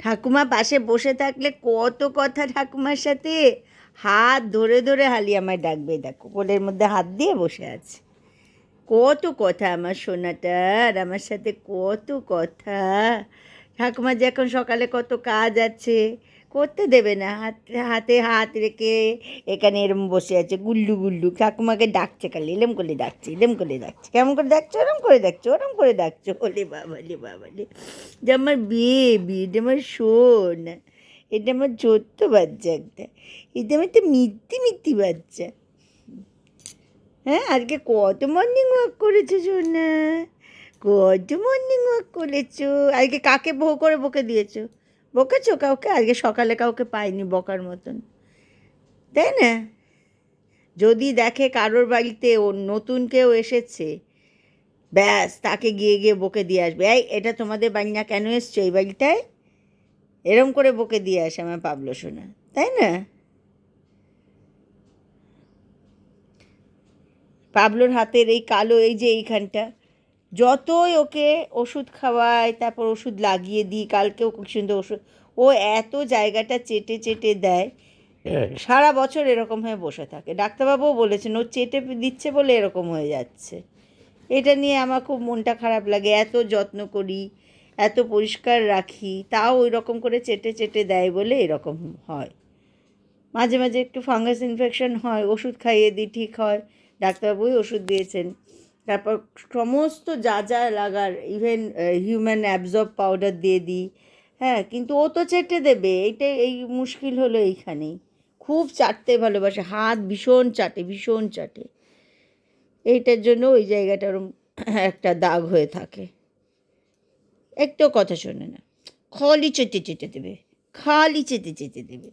ঠাকুমা পাশে বসে থাকলে কত কথা ঠাকুমার সাথে, হাত ধরে ধরে হালি আমায় ডাকবে, দেখো কোলের মধ্যে হাত দিয়ে বসে আছে। কত কথা আমার সোনাটার আমার সাথে, কত কথা। ঠাকুমার যে এখন সকালে কত কাজ আছে, করতে দেবে না, হাতে হাত রেখে এখানে এরম বসে আছে গুল্লু গুল্লু, ঠাকুমাকে ডাকছে, খালি এরম করে ডাকছে, এরম করে ডাকছে, কেমন করে ডাকছে, ওরম করে ডাকছে, ওরম করে ডাকছে। ওলে বাবা লে, যে আমার বেবি, এটা আমার শোন, এটা আমার ছোট্ট বাচ্চা একটা, এটা আমার একটা মিথ্যি মিথ্যি বাচ্চা। হ্যাঁ, আজকে কত মর্নিং ওয়াক করেছো সোনা, কত মর্নিং ওয়াক করেছো। আজকে কাকে বউ করে বকে দিয়েছো? বকেছো কাউকে? আজকে সকালে কাউকে পাইনি বকার মতন, তাই না? যদি দেখে কারোর বাড়িতে ও নতুন কেউ এসেছে, ব্যাস তাকে গিয়ে গিয়ে বকে দিয়ে আসবে, এই এটা তোমাদের বাড়ি না, কেন এসছো এই বাড়িটায়, এরম করে বকে দিয়ে আসে আমার পাবলো সোনা, তাই না? পাবলোর হাতের এই কালো, এই যে এইখানটা, যতই ওকে ওষুধ খাওয়াই, তারপর ওষুধ লাগিয়ে দিই, কালকেও খুব সুন্দর ওষুধ, ও এত জায়গাটা চেটে চেটে দেয়, সারা বছর এরকম হয়ে বসে থাকে। ডাক্তারবাবুও বলেছেন ও চেটে দিচ্ছে বলে এরকম হয়ে যাচ্ছে। এটা নিয়ে আমার খুব মনটা খারাপ লাগে, এত যত্ন করি, এত পরিষ্কার রাখি, তাও ওই রকম করে চেটে চেটে দেয় বলে এরকম হয়। মাঝে মাঝে একটু ফাঙ্গাস ইনফেকশন হয়, ওষুধ খাইয়ে দিই, ঠিক হয়, ডাক্তারবাবুই ওষুধ দিয়েছেন। তারপর সমস্ত যা যা লাগার, ইভেন হিউম্যান অ্যাবজর্ব পাউডার দিয়ে দিই। হ্যাঁ, কিন্তু ও তো চেটে দেবে, এইটাই এই মুশকিল হলো এইখানেই। খুব চাটতে ভালোবাসে, হাত ভীষণ চাটে, ভীষণ চাটে। এইটার জন্য ওই জায়গাটা ওরম একটা দাগ হয়ে থাকে, একটু কথা শোনে না, খালি চেটে চেটে দেবে, খালি চেটে চেটে দেবে।